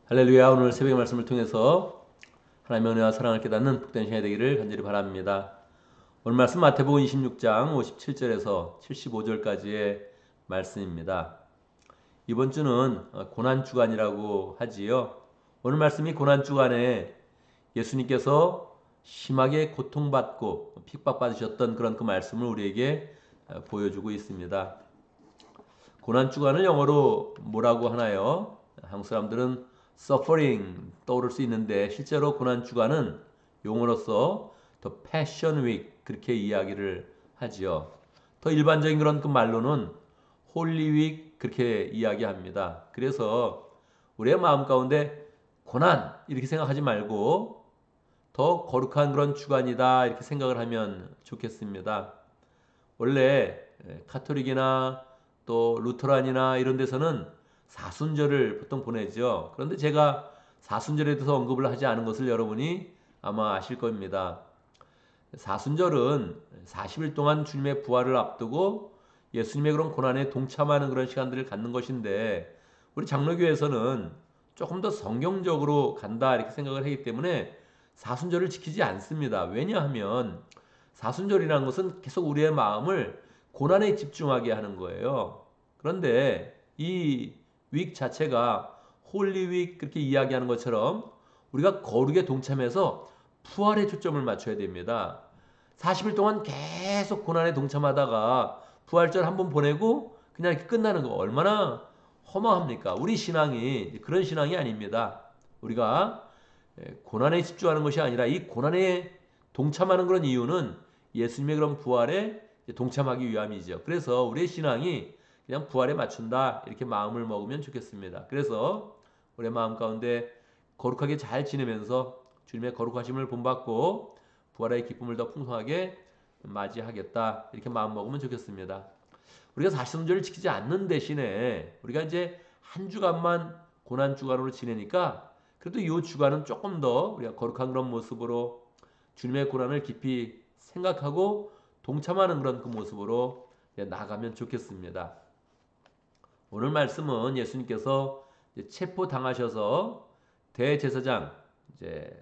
할렐루야. 오늘 새벽의 말씀을 통해서 하나님의 은혜와 사랑을 깨닫는 복된 시간이 되기를 간절히 바랍니다. 오늘 말씀 마태복음 26장 57절에서 75절까지의 말씀입니다. 이번 주는 고난주간이라고 하지요. 오늘 말씀이 고난주간에 예수님께서 심하게 고통받고 핍박받으셨던 그런 그 말씀을 우리에게 보여주고 있습니다. 고난주간을 영어로 뭐라고 하나요? 한국 사람들은 suffering 떠오를 수 있는데 실제로 고난주간은 용어로서 더 passion week 그렇게 이야기를 하지요. 더 일반적인 그런 그 말로는 홀리 week 그렇게 이야기합니다. 그래서 우리의 마음 가운데 고난 이렇게 생각하지 말고 더 거룩한 그런 주간이다 이렇게 생각을 하면 좋겠습니다. 원래 카톨릭이나 또 루터란이나 이런 데서는 사순절을 보통 보내죠. 그런데 제가 사순절에 대해서 언급을 하지 않은 것을 여러분이 아마 아실 겁니다. 사순절은 40일 동안 주님의 부활을 앞두고 예수님의 그런 고난에 동참하는 그런 시간들을 갖는 것인데 우리 장로교에서는 조금 더 성경적으로 간다 이렇게 생각을 하기 때문에 사순절을 지키지 않습니다. 왜냐하면 사순절이라는 것은 계속 우리의 마음을 고난에 집중하게 하는 거예요. 그런데 이 윅 자체가 홀리 윅 그렇게 이야기하는 것처럼 우리가 거룩에 동참해서 부활에 초점을 맞춰야 됩니다. 40일 동안 계속 고난에 동참하다가 부활절 한번 보내고 그냥 이렇게 끝나는 거 얼마나 허망합니까? 우리 신앙이 그런 신앙이 아닙니다. 우리가 고난에 집중하는 것이 아니라 이 고난에 동참하는 그런 이유는 예수님의 그런 부활에 동참하기 위함이죠. 그래서 우리의 신앙이 그냥 부활에 맞춘다 이렇게 마음을 먹으면 좋겠습니다. 그래서 우리의 마음 가운데 거룩하게 잘 지내면서 주님의 거룩하심을 본받고 부활의 기쁨을 더 풍성하게 맞이하겠다 이렇게 마음 먹으면 좋겠습니다. 우리가 사순절을 지키지 않는 대신에 우리가 이제 한 주간만 고난 주간으로 지내니까 그래도 이 주간은 조금 더 우리가 거룩한 그런 모습으로 주님의 고난을 깊이 생각하고 동참하는 그런 그 모습으로 나가면 좋겠습니다. 오늘 말씀은 예수님께서 체포 당하셔서 대제사장 이제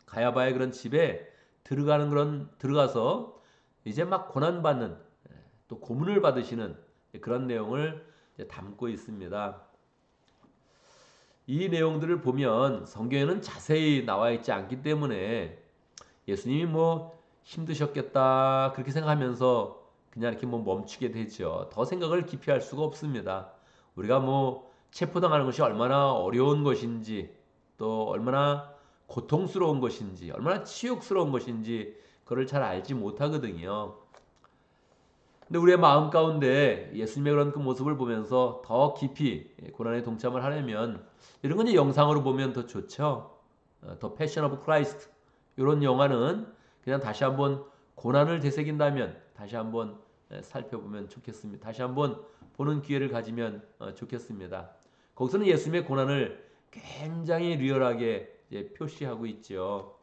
가야바의 그런 집에 들어가서 이제 막 고난 받는 또 고문을 받으시는 그런 내용을 담고 있습니다. 이 내용들을 보면 성경에는 자세히 나와 있지 않기 때문에 예수님이 뭐 힘드셨겠다 그렇게 생각하면서 그냥 이렇게 뭐 멈추게 되죠. 더 생각을 깊이 할 수가 없습니다. 우리가 뭐 체포당하는 것이 얼마나 어려운 것인지 또 얼마나 고통스러운 것인지 얼마나 치욕스러운 것인지 그걸 잘 알지 못하거든요. 근데 우리의 마음 가운데 예수님의 그런 그 모습을 보면서 더 깊이 고난에 동참을 하려면 이런 건 영상으로 보면 더 좋죠. 더 패션 오브 크라이스트 이런 영화는 그냥 다시 한번 고난을 되새긴다면 다시 한번 살펴보면 좋겠습니다. 다시 한번 보는 기회를 가지면 좋겠습니다. 거기서는 예수님의 고난을 굉장히 리얼하게 표시하고 있죠.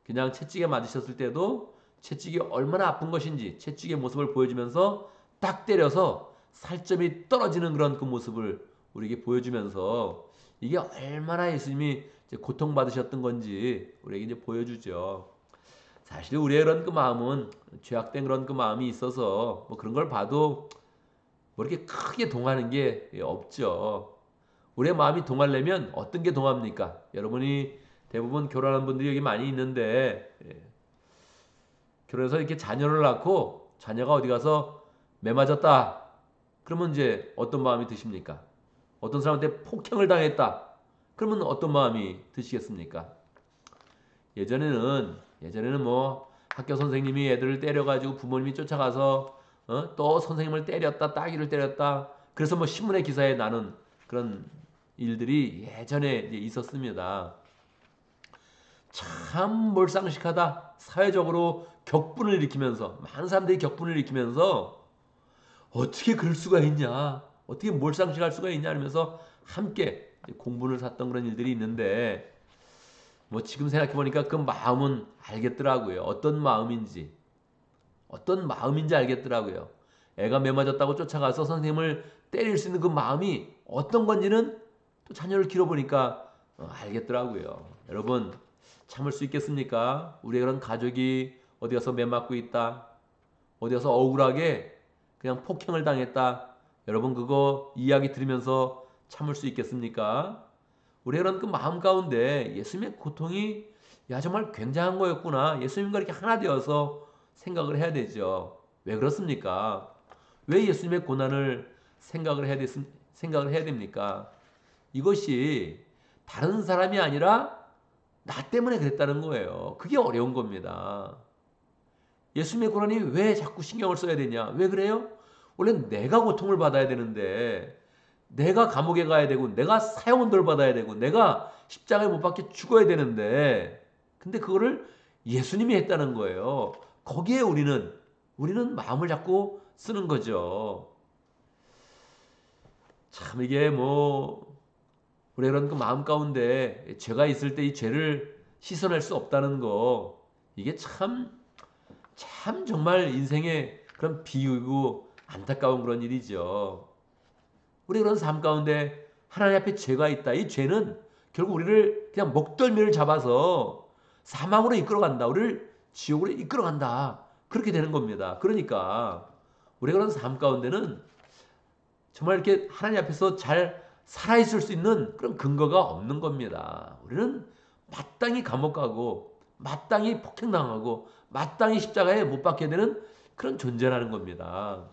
그냥 채찍에 맞으셨을 때도 채찍이 얼마나 아픈 것인지 채찍의 모습을 보여주면서 딱 때려서 살점이 떨어지는 그런 그 모습을 우리에게 보여주면서 이게 얼마나 예수님이 고통받으셨던 건지 우리에게 이제 보여주죠. 사실 우리의 그런 그 마음은 죄악된 그런 그 마음이 있어서 뭐 그런 걸 봐도 뭐 이렇게 크게 동하는 게 없죠. 우리의 마음이 동하려면 어떤 게 동합니까? 여러분이 대부분 결혼한 분들이 여기 많이 있는데 결혼해서 이렇게 자녀를 낳고 자녀가 어디 가서 매 맞았다. 그러면 이제 어떤 마음이 드십니까? 어떤 사람한테 폭행을 당했다. 그러면 어떤 마음이 드시겠습니까? 예전에는 뭐 학교 선생님이 애들을 때려가지고 부모님이 쫓아가서 또 선생님을 때렸다, 따귀를 때렸다. 그래서 뭐 신문의 기사에 나는 그런 일들이 예전에 있었습니다. 참 몰상식하다. 사회적으로 격분을 일으키면서 많은 사람들이 격분을 일으키면서 어떻게 그럴 수가 있냐? 어떻게 몰상식할 수가 있냐? 하면서 함께 공분을 샀던 그런 일들이 있는데 뭐 지금 생각해 보니까 그 마음은 알겠더라고요. 어떤 마음인지 알겠더라고요. 애가 매 맞았다고 쫓아가서 선생님을 때릴 수 있는 그 마음이 어떤 건지는 또 자녀를 키워보니까 알겠더라고요. 여러분 참을 수 있겠습니까? 우리 그런 가족이 어디 가서 매 맞고 있다. 어디 가서 억울하게 그냥 폭행을 당했다. 여러분 그거 이야기 들으면서 참을 수 있겠습니까? 우리 그런 그 마음 가운데 예수님의 고통이 야 정말 굉장한 거였구나. 예수님과 이렇게 하나 되어서 생각을 해야 되죠. 왜 그렇습니까? 왜 예수님의 고난을 생각을 해야 됩니까? 이것이 다른 사람이 아니라 나 때문에 그랬다는 거예요. 그게 어려운 겁니다. 예수님의 고난이 왜 자꾸 신경을 써야 되냐? 왜 그래요? 원래 내가 고통을 받아야 되는데, 내가 감옥에 가야 되고, 내가 사형을 받아야 되고, 내가 십자가에 못 박혀 죽어야 되는데, 근데 그거를 예수님이 했다는 거예요. 거기에 우리는 마음을 자꾸 쓰는 거죠. 참 이게 우리 그런 그 마음 가운데 죄가 있을 때 이 죄를 씻어낼 수 없다는 거, 이게 참 정말 인생의 그런 비유고 안타까운 그런 일이죠. 우리 그런 삶 가운데 하나님 앞에 죄가 있다. 이 죄는 결국 우리를 그냥 목덜미를 잡아서 사망으로 이끌어간다. 우리를 지옥으로 이끌어간다. 그렇게 되는 겁니다. 그러니까 우리 그런 삶 가운데는 정말 이렇게 하나님 앞에서 잘 살아있을 수 있는 그런 근거가 없는 겁니다. 우리는 마땅히 감옥 가고 마땅히 폭행당하고 마땅히 십자가에 못 박게 되는 그런 존재라는 겁니다.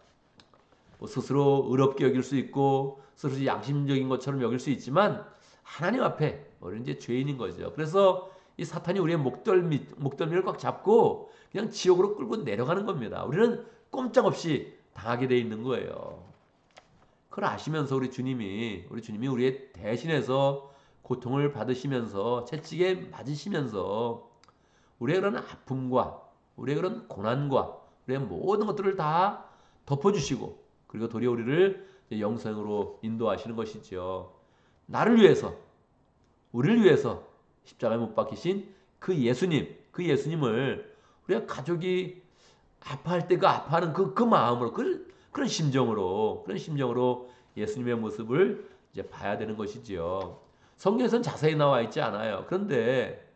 스스로 의롭게 여길 수 있고 스스로 양심적인 것처럼 여길 수 있지만 하나님 앞에 우리는 이제 죄인인 거죠. 그래서 이 사탄이 우리의 목덜미를 꽉 잡고 그냥 지옥으로 끌고 내려가는 겁니다. 우리는 꼼짝없이 당하게 돼 있는 거예요. 그걸 아시면서 우리 주님이 우리의 대신해서 고통을 받으시면서 채찍에 맞으시면서 우리의 그런 아픔과 우리의 그런 고난과 우리의 모든 것들을 다 덮어주시고 그리고 도리어 우리를 영생으로 인도하시는 것이죠. 나를 위해서 우리를 위해서 십자가에 못 박히신 그 예수님을 우리가 가족이 아파할 때 그 아파하는 그 마음으로 그런 심정으로 예수님의 모습을 이제 봐야 되는 것이지요. 성경에서는 자세히 나와 있지 않아요. 그런데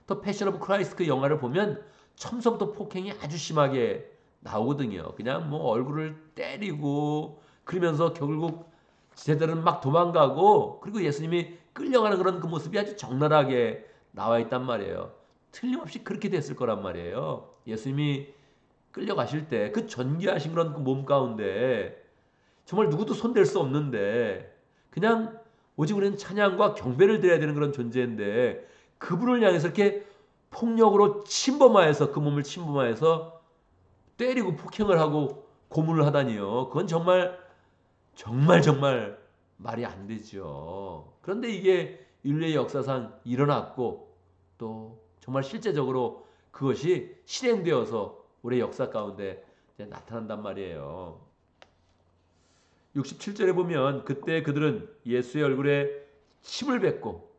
더 패션 오브 크라이스트 그 영화를 보면 처음부터 폭행이 아주 심하게 나오거든요. 그냥 얼굴을 때리고 그러면서 결국 제자들은 막 도망가고 그리고 예수님이 끌려가는 그런 그 모습이 아주 적나라하게 나와 있단 말이에요. 틀림없이 그렇게 됐을 거란 말이에요. 예수님이 끌려가실 때 그 전기하신 그런 그 몸 가운데 정말 누구도 손댈 수 없는데 그냥 오직 우리는 찬양과 경배를 드려야 되는 그런 존재인데 그분을 향해서 이렇게 폭력으로 침범하여서 그 몸을 침범하여서 때리고 폭행을 하고 고문을 하다니요. 그건 정말 말이 안 되죠. 그런데 이게 인류의 역사상 일어났고 또 정말 실제적으로 그것이 실행되어서 우리의 역사 가운데 나타난단 말이에요. 67절에 보면 그때 그들은 예수의 얼굴에 침을 뱉고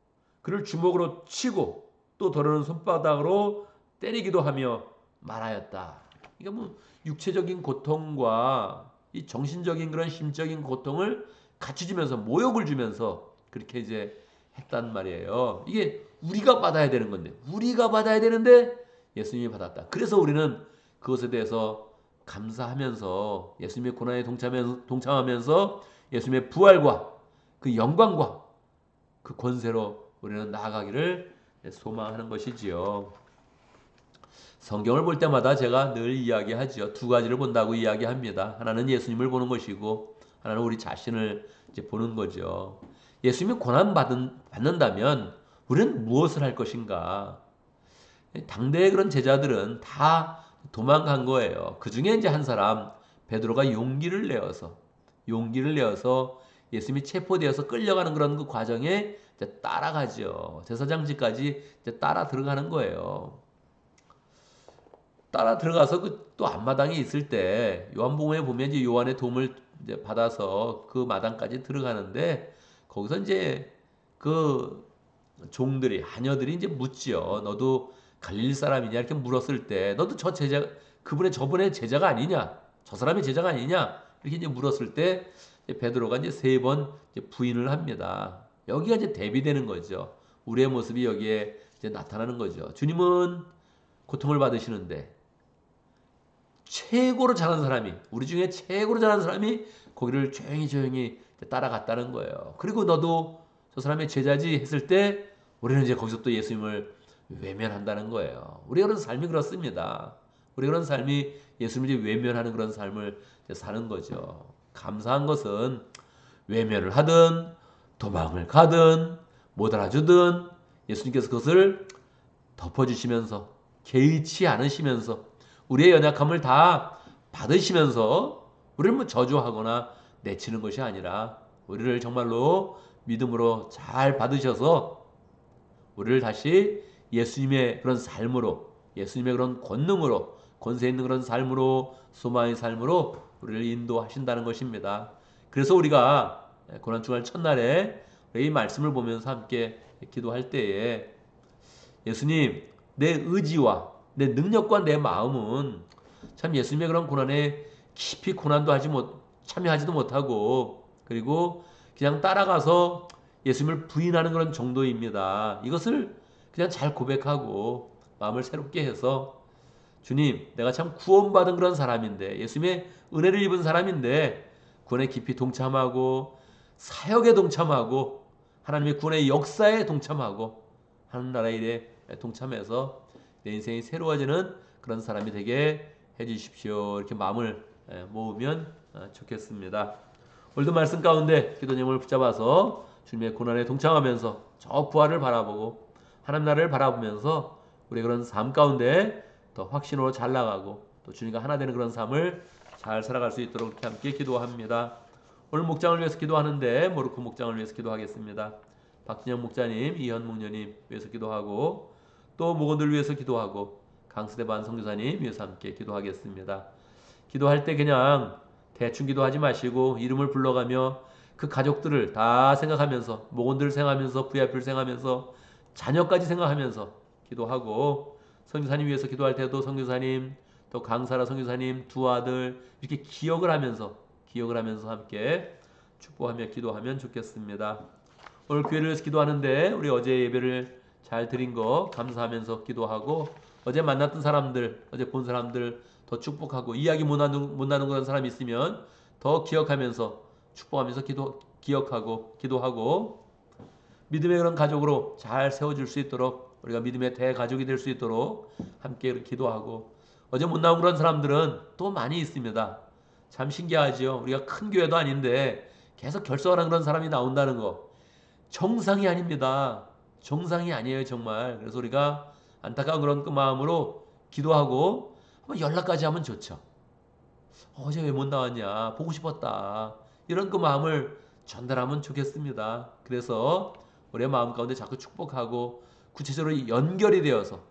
그를 주먹으로 치고 또 더러는 손바닥으로 때리기도 하며 말하였다. 그러니까 육체적인 고통과 이 정신적인 그런 심적인 고통을 같이 주면서 모욕을 주면서 그렇게 이제 했단 말이에요. 이게 우리가 받아야 되는 건데 예수님이 받았다. 그래서 우리는 그것에 대해서 감사하면서 예수님의 고난에 동참하면서 예수님의 부활과 그 영광과 그 권세로 우리는 나아가기를 소망하는 것이지요. 성경을 볼 때마다 제가 늘 이야기하죠. 두 가지를 본다고 이야기합니다. 하나는 예수님을 보는 것이고 하나는 우리 자신을 이제 보는 거죠. 예수님이 받는다면 우리는 무엇을 할 것인가? 당대의 그런 제자들은 다 도망간 거예요. 그 중에 이제 한 사람 베드로가 용기를 내어서 예수님이 체포되어서 끌려가는 그런 그 과정에 이제 따라가죠. 제사장집까지 이제 따라 들어가는 거예요. 따라 들어가서 그 또 앞마당에 있을 때 요한복음에 보면 이제 요한의 도움을 이제 받아서 그 마당까지 들어가는데 거기서 이제 그 종들이 하녀들이 이제 묻지요. 너도 갈릴리 사람이냐 이렇게 물었을 때 너도 저분의 제자가 아니냐? 저 사람의 제자가 아니냐? 이렇게 이제 물었을 때 베드로가 이제 3번 부인을 합니다. 여기가 이제 대비되는 거죠. 우리의 모습이 여기에 이제 나타나는 거죠. 주님은 고통을 받으시는데 최고로 잘하는 사람이, 우리 중에 최고로 잘하는 사람이 거기를 조용히 따라갔다는 거예요. 그리고 너도 저 사람의 제자지 했을 때 우리는 이제 거기서 또 예수님을 외면한다는 거예요. 우리 그런 삶이 그렇습니다. 우리 그런 삶이 예수님을 외면하는 그런 삶을 사는 거죠. 감사한 것은 외면을 하든 도망을 가든 못 알아주든 예수님께서 그것을 덮어주시면서 개의치 않으시면서 우리의 연약함을 다 받으시면서 우리를 뭐 저주하거나 내치는 것이 아니라 우리를 정말로 믿음으로 잘 받으셔서 우리를 다시 예수님의 그런 삶으로, 예수님의 그런 권능으로, 권세 있는 그런 삶으로, 소망의 삶으로 우리를 인도하신다는 것입니다. 그래서 우리가 고난주간 첫날에 이 말씀을 보면서 함께 기도할 때에 예수님, 내 의지와 내 능력과 내 마음은 참 예수님의 그런 고난에 깊이 고난도 참여하지도 못하고 그리고 그냥 따라가서 예수님을 부인하는 그런 정도입니다. 이것을 그냥 잘 고백하고 마음을 새롭게 해서 주님, 내가 참 구원받은 그런 사람인데 예수님의 은혜를 입은 사람인데 구원에 깊이 동참하고 사역에 동참하고 하나님의 구원의 역사에 동참하고 하나님 나라의 일에 동참해서 내 인생이 새로워지는 그런 사람이 되게 해주십시오. 이렇게 마음을 모으면 좋겠습니다. 오늘도 말씀 가운데 기도 제목을 붙잡아서 주님의 고난에 동참하면서 저 부활을 바라보고 하나님 나라를 바라보면서 우리의 그런 삶 가운데 더 확신으로 잘 나가고 또 주님과 하나 되는 그런 삶을 잘 살아갈 수 있도록 이렇게 함께 기도합니다. 오늘 목장을 위해서 기도하는데 모로코 목장을 위해서 기도하겠습니다. 박진영 목자님, 이현 목녀님 위해서 기도하고 또 목원들 위해서 기도하고 강스대반 선교사님 위해서 함께 기도하겠습니다. 기도할 때 그냥 대충 기도하지 마시고 이름을 불러가며 그 가족들을 다 생각하면서 목원들을 생각하면서 VIP를 생각하면서 자녀까지 생각하면서 기도하고 선교사님 위해서 기도할 때도 선교사님 또 강사라 선교사님 두 아들 이렇게 기억을 하면서 함께 축복하며 기도하면 좋겠습니다. 오늘 교회를 위해서 기도하는데 우리 어제 예배를 잘 드린 거 감사하면서 기도하고 어제 만났던 사람들, 어제 본 사람들 더 축복하고 이야기 못 나누는 그런 사람이 있으면 더 기억하면서 축복하면서 기억하고 기도하고 믿음의 그런 가족으로 잘 세워줄 수 있도록 우리가 믿음의 대가족이 될 수 있도록 함께 기도하고 어제 못 나온 그런 사람들은 또 많이 있습니다. 참 신기하지요. 우리가 큰 교회도 아닌데 계속 결석하는 그런 사람이 나온다는 거 정상이 아닙니다. 정상이 아니에요 정말. 그래서 우리가 안타까운 그런 그 마음으로 기도하고 한번 연락까지 하면 좋죠. 어제 왜 못 나왔냐 보고 싶었다 이런 그 마음을 전달하면 좋겠습니다. 그래서 우리의 마음 가운데 자꾸 축복하고 구체적으로 연결이 되어서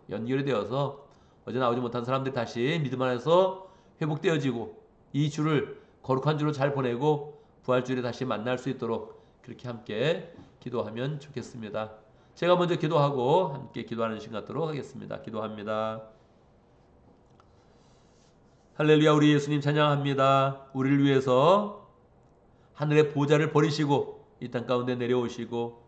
어제 나오지 못한 사람들이 다시 믿음 안에서 회복되어지고 이 주를 거룩한 주로 잘 보내고 부활주일에 다시 만날 수 있도록 그렇게 함께 기도하면 좋겠습니다. 제가 먼저 기도하고 함께 기도하는 시간 갖도록 하겠습니다. 기도합니다. 할렐루야. 우리 예수님 찬양합니다. 우리를 위해서 하늘의 보좌를 버리시고 이 땅 가운데 내려오시고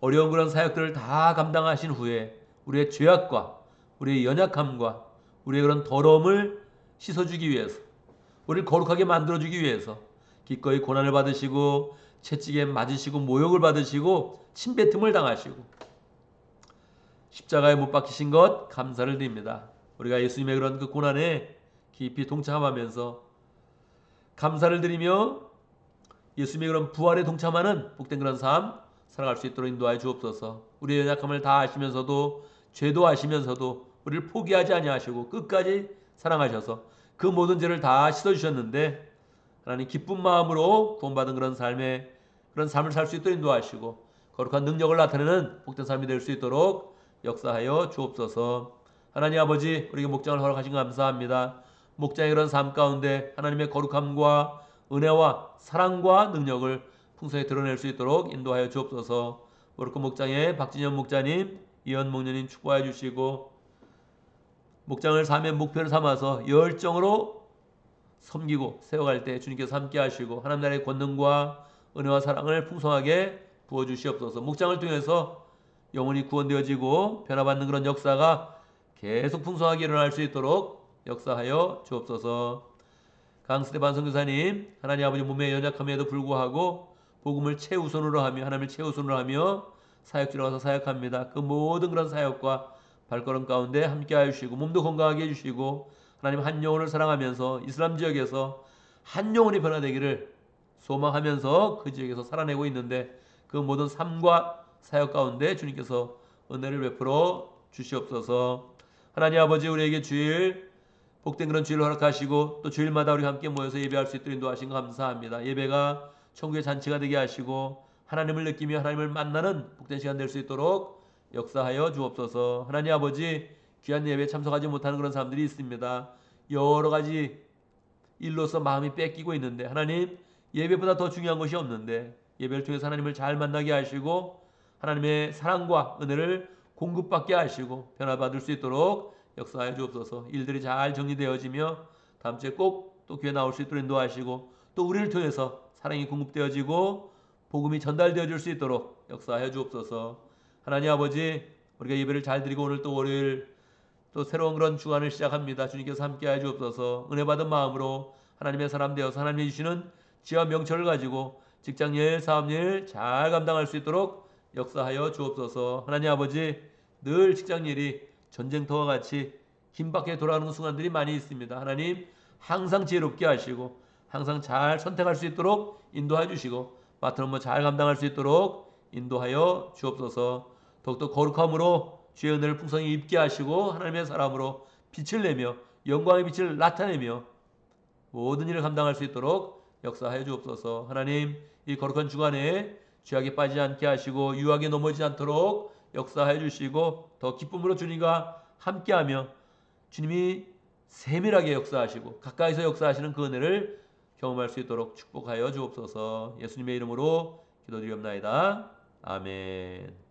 어려운 그런 사역들을 다 감당하신 후에 우리의 죄악과 우리의 연약함과 우리의 그런 더러움을 씻어주기 위해서 우리를 거룩하게 만들어주기 위해서 기꺼이 고난을 받으시고 채찍에 맞으시고 모욕을 받으시고 침뱉음을 당하시고 십자가에 못 박히신 것 감사를 드립니다. 우리가 예수님의 그런 그 고난에 깊이 동참하면서 감사를 드리며 예수님의 그런 부활에 동참하는 복된 그런 삶 살아갈 수 있도록 인도하여 주옵소서. 우리의 연약함을 다 아시면서도 죄도 아시면서도 우리를 포기하지 아니하시고 끝까지 사랑하셔서 그 모든 죄를 다 씻어주셨는데 하나님 기쁜 마음으로 구원받은 그런 삶을 살 수 있도록 인도하시고 거룩한 능력을 나타내는 복된 삶이 될 수 있도록 역사하여 주옵소서. 하나님 아버지 우리에게 목장을 허락하신 것 감사합니다. 목장의 그런 삶 가운데 하나님의 거룩함과 은혜와 사랑과 능력을 풍성히 드러낼 수 있도록 인도하여 주옵소서. 모로코 목장의 박진현 목자님, 이현 목녀님 축복하여 주시고 목장을 삶의 목표를 삼아서 열정으로 섬기고 세워갈 때 주님께서 함께 하시고 하나님 나라의 권능과 은혜와 사랑을 풍성하게 부어주시옵소서. 목장을 통해서 영혼이 구원되어지고 변화받는 그런 역사가 계속 풍성하게 일어날 수 있도록 역사하여 주옵소서. 강스테반 선교사님, 하나님 아버지 몸의 연약함에도 불구하고 복음을 최우선으로 하며 하나님을 최우선으로 하며 사역지로 가서 사역합니다. 그 모든 그런 사역과 발걸음 가운데 함께하여 주시고 몸도 건강하게 해주시고 하나님 한 영혼을 사랑하면서 이슬람 지역에서 한 영혼이 변화되기를 소망하면서 그 지역에서 살아내고 있는데 그 모든 삶과 사역 가운데 주님께서 은혜를 베풀어 주시옵소서. 하나님 아버지, 우리에게 주일 복된 그런 주일을 허락하시고 또 주일마다 우리 함께 모여서 예배할 수 있도록 인도하신 거 감사합니다. 예배가 천국의 잔치가 되게 하시고 하나님을 느끼며 하나님을 만나는 복된 시간 될 수 있도록 역사하여 주옵소서. 하나님 아버지, 귀한 예배에 참석하지 못하는 그런 사람들이 있습니다. 여러 가지 일로서 마음이 뺏기고 있는데 하나님, 예배보다 더 중요한 것이 없는데 예배를 통해서 하나님을 잘 만나게 하시고 하나님의 사랑과 은혜를 공급받게 하시고 변화받을 수 있도록 역사하여 주옵소서. 일들이 잘 정리되어지며 다음 주에 꼭 또 교회 나올 수 있도록 인도하시고 또 우리를 통해서 사랑이 공급되어지고 복음이 전달되어질 수 있도록 역사하여 주옵소서. 하나님 아버지, 우리가 예배를 잘 드리고 오늘 또 월요일 또 새로운 그런 주간을 시작합니다. 주님께서 함께하여 주옵소서. 은혜 받은 마음으로 하나님의 사람 되어서 하나님이 주시는 지혜와 명철을 가지고 직장일, 사업일 잘 감당할 수 있도록 역사하여 주옵소서. 하나님 아버지, 늘 직장일이 전쟁터와 같이 힘밖에 돌아가는 순간들이 많이 있습니다. 하나님, 항상 지혜롭게 하시고 항상 잘 선택할 수 있도록 인도해 주시고 맡은 업무 잘 감당할 수 있도록 인도하여 주옵소서. 더욱더 거룩함으로 주의 은혜를 풍성히 입게 하시고 하나님의 사람으로 빛을 내며 영광의 빛을 나타내며 모든 일을 감당할 수 있도록 역사하여 주옵소서. 하나님, 이 거룩한 주간에 죄악에 빠지지 않게 하시고 유혹에 넘어지지 않도록 역사하여 주시고 더 기쁨으로 주님과 함께하며 주님이 세밀하게 역사하시고 가까이서 역사하시는 그 은혜를 경험할 수 있도록 축복하여 주옵소서. 예수님의 이름으로 기도드리옵나이다. 아멘.